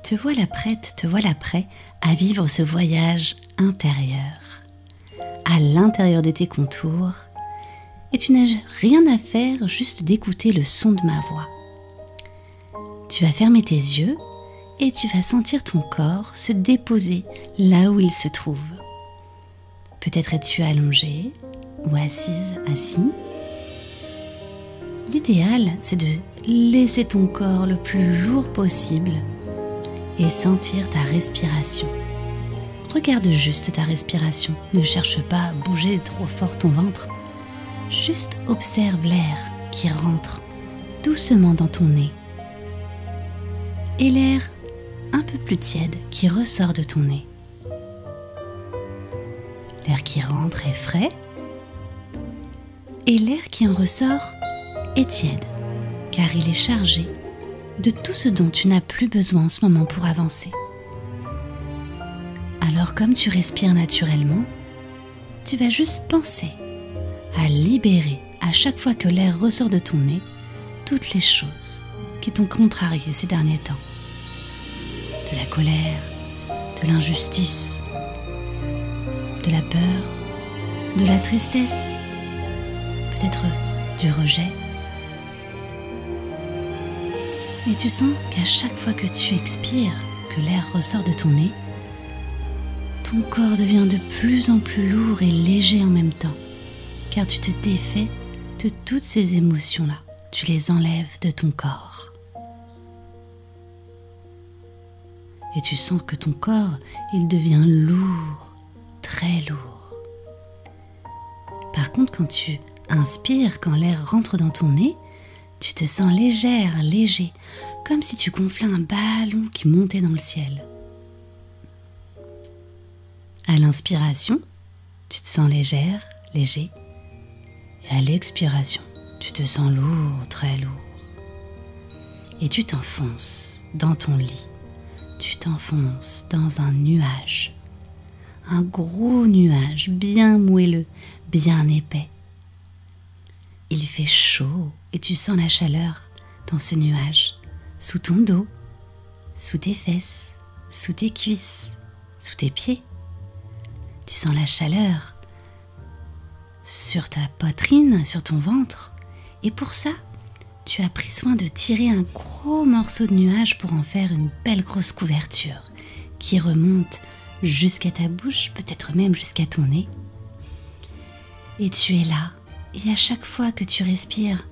Te voilà prête, te voilà prêt à vivre ce voyage intérieur, à l'intérieur de tes contours, et tu n'as rien à faire, juste d'écouter le son de ma voix. Tu vas fermer tes yeux et tu vas sentir ton corps se déposer là où il se trouve. Peut-être es-tu allongé ou assise, assis. L'idéal, c'est de laisser ton corps le plus lourd possible et sentir ta respiration. Regarde juste ta respiration. Ne cherche pas à bouger trop fort ton ventre. Juste observe l'air qui rentre doucement dans ton nez et l'air un peu plus tiède qui ressort de ton nez. L'air qui rentre est frais et l'air qui en ressort est tiède car il est chargé de tout ce dont tu n'as plus besoin en ce moment pour avancer. Alors comme tu respires naturellement, tu vas juste penser à libérer à chaque fois que l'air ressort de ton nez toutes les choses qui t'ont contrarié ces derniers temps. De la colère, de l'injustice, de la peur, de la tristesse, peut-être du rejet. Et tu sens qu'à chaque fois que tu expires, que l'air ressort de ton nez, ton corps devient de plus en plus lourd et léger en même temps, car tu te défais de toutes ces émotions-là. Tu les enlèves de ton corps. Et tu sens que ton corps, il devient lourd, très lourd. Par contre, quand tu inspires, quand l'air rentre dans ton nez, tu te sens légère, léger, comme si tu gonflais un ballon qui montait dans le ciel. À l'inspiration, tu te sens légère, léger. Et à l'expiration, tu te sens lourd, très lourd. Et tu t'enfonces dans ton lit. Tu t'enfonces dans un nuage. Un gros nuage bien moelleux, bien épais. Il fait chaud et tu sens la chaleur dans ce nuage, sous ton dos, sous tes fesses, sous tes cuisses, sous tes pieds. Tu sens la chaleur sur ta poitrine, sur ton ventre. Et pour ça, tu as pris soin de tirer un gros morceau de nuage pour en faire une belle grosse couverture qui remonte jusqu'à ta bouche, peut-être même jusqu'à ton nez. Et tu es là. Et à chaque fois que tu respires,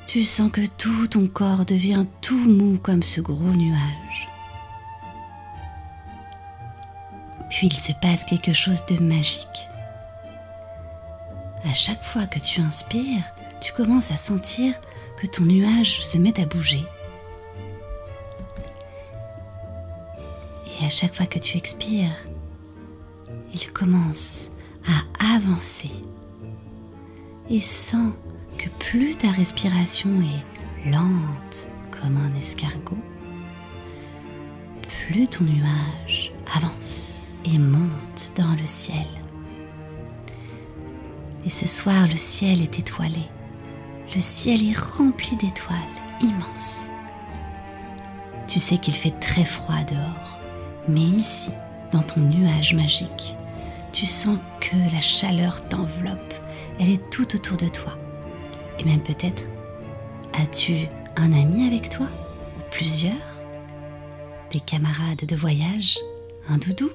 tu sens que tout ton corps devient tout mou comme ce gros nuage. Puis il se passe quelque chose de magique. À chaque fois que tu inspires, tu commences à sentir que ton nuage se met à bouger. Et à chaque fois que tu expires, il commence à avancer. Et sens que plus ta respiration est lente comme un escargot, plus ton nuage avance et monte dans le ciel. Et ce soir, le ciel est étoilé. Le ciel est rempli d'étoiles immenses. Tu sais qu'il fait très froid dehors, mais ici, dans ton nuage magique, tu sens que la chaleur t'enveloppe. Elle est tout autour de toi. Et même peut-être, as-tu un ami avec toi, ou plusieurs, des camarades de voyage, un doudou?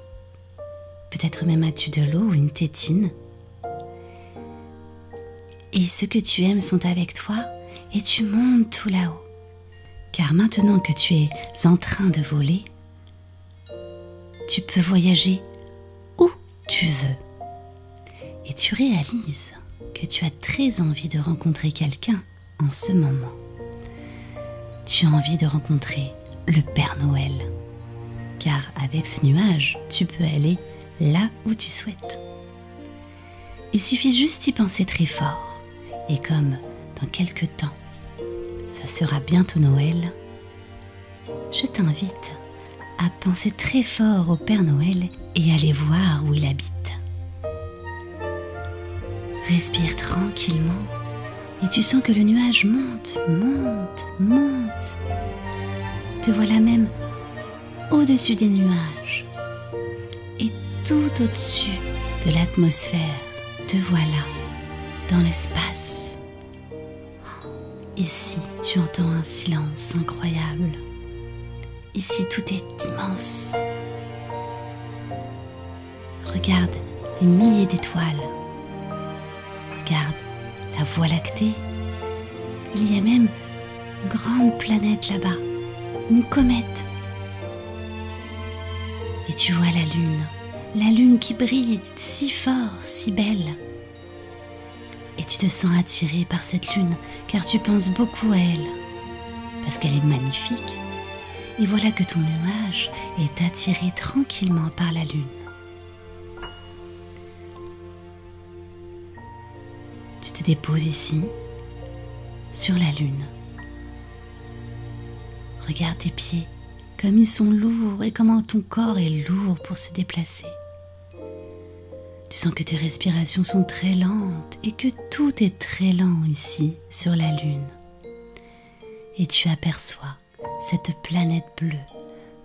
Peut-être même as-tu de l'eau ou une tétine. Et ceux que tu aimes sont avec toi et tu montes tout là-haut. Car maintenant que tu es en train de voler, tu peux voyager où tu veux. Et tu réalises que tu as très envie de rencontrer quelqu'un en ce moment. Tu as envie de rencontrer le Père Noël. Car avec ce nuage, tu peux aller là où tu souhaites. Il suffit juste d'y penser très fort. Et comme dans quelques temps, ça sera bientôt Noël, je t'invite à penser très fort au Père Noël et à aller voir où il habite. Respire tranquillement et tu sens que le nuage monte, monte, monte. Te voilà même au-dessus des nuages. Et tout au-dessus de l'atmosphère, te voilà dans l'espace. Ici, tu entends un silence incroyable. Ici, tout est immense. Regarde les milliers d'étoiles. Regarde la Voie lactée. Il y a même une grande planète là-bas, une comète. Et tu vois la lune qui brille si fort, si belle. Et tu te sens attiré par cette lune, car tu penses beaucoup à elle, parce qu'elle est magnifique. Et voilà que ton nuage est attiré tranquillement par la lune. Tu te déposes ici, sur la lune. Regarde tes pieds, comme ils sont lourds et comment ton corps est lourd pour se déplacer. Tu sens que tes respirations sont très lentes et que tout est très lent ici, sur la lune. Et tu aperçois cette planète bleue,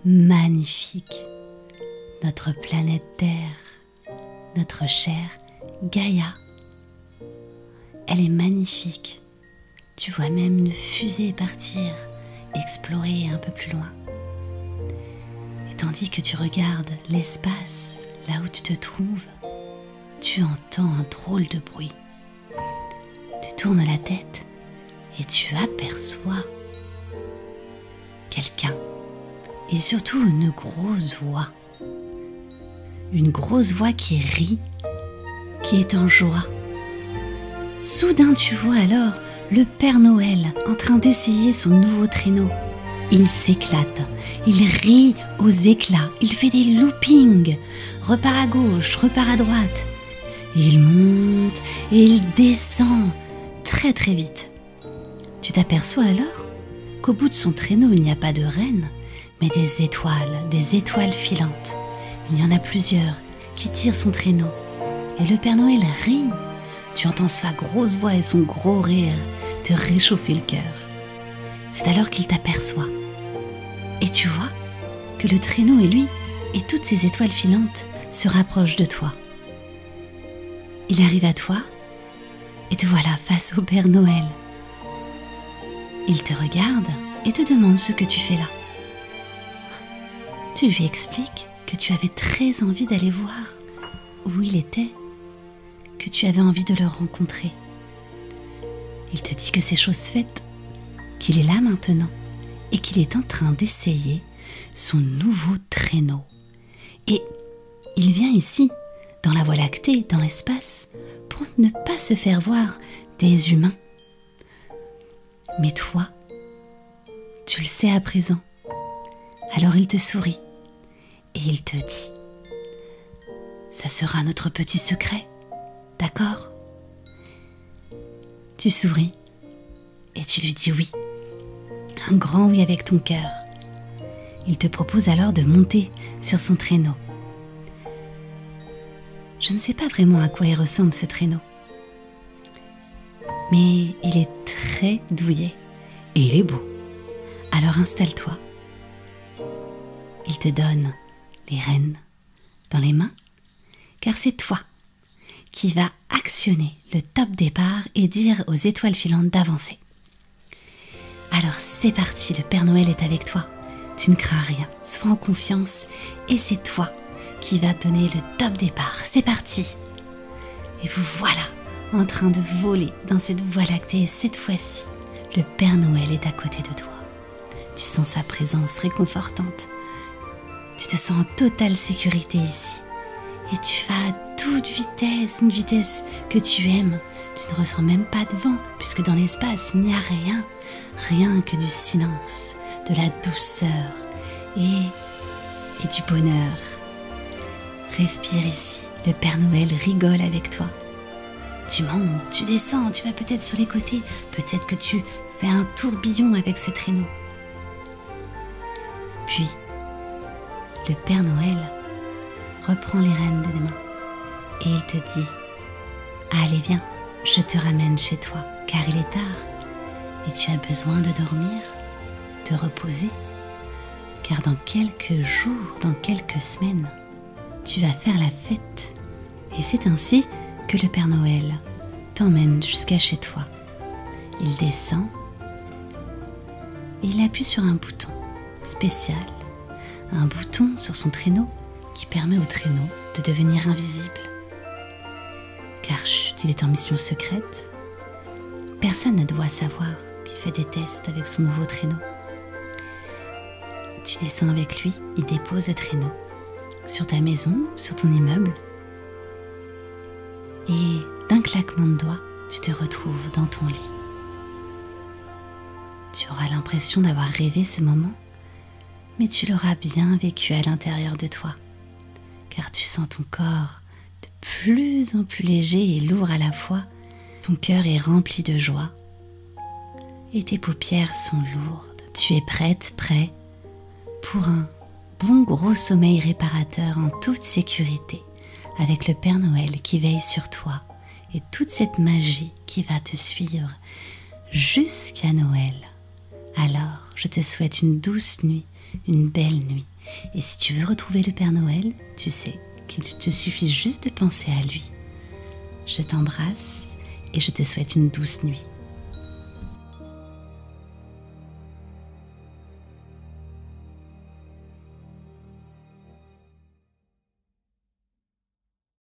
magnifique, notre planète Terre, notre chère Gaïa. Elle est magnifique. Tu vois même une fusée partir, explorer un peu plus loin. Et tandis que tu regardes l'espace, là où tu te trouves, tu entends un drôle de bruit. Tu tournes la tête et tu aperçois quelqu'un et surtout une grosse voix. Une grosse voix qui rit, qui est en joie. Soudain, tu vois alors le Père Noël en train d'essayer son nouveau traîneau. Il s'éclate, il rit aux éclats, il fait des loopings, repart à gauche, repart à droite. Il monte et il descend très très vite. Tu t'aperçois alors qu'au bout de son traîneau, il n'y a pas de renne, mais des étoiles filantes. Il y en a plusieurs qui tirent son traîneau. Et le Père Noël rit. Tu entends sa grosse voix et son gros rire te réchauffer le cœur. C'est alors qu'il t'aperçoit. Et tu vois que le traîneau et lui, et toutes ces étoiles filantes, se rapprochent de toi. Il arrive à toi et te voilà face au Père Noël. Il te regarde et te demande ce que tu fais là. Tu lui expliques que tu avais très envie d'aller voir où il était, que tu avais envie de le rencontrer. Il te dit que c'est chose faite, qu'il est là maintenant et qu'il est en train d'essayer son nouveau traîneau. Et il vient ici, dans la Voie lactée, dans l'espace, pour ne pas se faire voir des humains. Mais toi, tu le sais à présent. Alors il te sourit et il te dit « Ça sera notre petit secret, d'accord ?» Tu souris et tu lui dis oui. Un grand oui avec ton cœur. Il te propose alors de monter sur son traîneau. Je ne sais pas vraiment à quoi il ressemble ce traîneau. Mais il est très douillet et il est beau. Alors installe-toi. Il te donne les rênes dans les mains, car c'est toi qui vas actionner le top départ et dire aux étoiles filantes d'avancer. Alors c'est parti, le Père Noël est avec toi. Tu ne crains rien, sois en confiance et c'est toi qui va donner le top départ. C'est parti. Et vous voilà en train de voler dans cette Voie lactée. Et cette fois-ci, le Père Noël est à côté de toi. Tu sens sa présence réconfortante. Tu te sens en totale sécurité ici. Et tu vas à toute vitesse, une vitesse que tu aimes. Tu ne ressens même pas de vent, puisque dans l'espace, il n'y a rien. Rien que du silence, de la douceur et du bonheur. Respire ici, le Père Noël rigole avec toi. Tu montes, tu descends, tu vas peut-être sur les côtés, peut-être que tu fais un tourbillon avec ce traîneau. Puis, le Père Noël reprend les rênes des mains et il te dit « Allez viens, je te ramène chez toi, car il est tard et tu as besoin de dormir, te reposer, car dans quelques jours, dans quelques semaines, tu vas faire la fête. Et c'est ainsi que le Père Noël t'emmène jusqu'à chez toi. Il descend et il appuie sur un bouton spécial, un bouton sur son traîneau qui permet au traîneau de devenir invisible. Car chut, il est en mission secrète. Personne ne doit savoir qu'il fait des tests avec son nouveau traîneau. Tu descends avec lui, il dépose le traîneau sur ta maison, sur ton immeuble. Et d'un claquement de doigts, tu te retrouves dans ton lit. Tu auras l'impression d'avoir rêvé ce moment, mais tu l'auras bien vécu à l'intérieur de toi, car tu sens ton corps de plus en plus léger et lourd à la fois. Ton cœur est rempli de joie et tes paupières sont lourdes. Tu es prête, prêt pour un bon gros sommeil réparateur en toute sécurité, avec le Père Noël qui veille sur toi et toute cette magie qui va te suivre jusqu'à Noël. Alors, je te souhaite une douce nuit, une belle nuit. Et si tu veux retrouver le Père Noël, tu sais qu'il te suffit juste de penser à lui. Je t'embrasse et je te souhaite une douce nuit.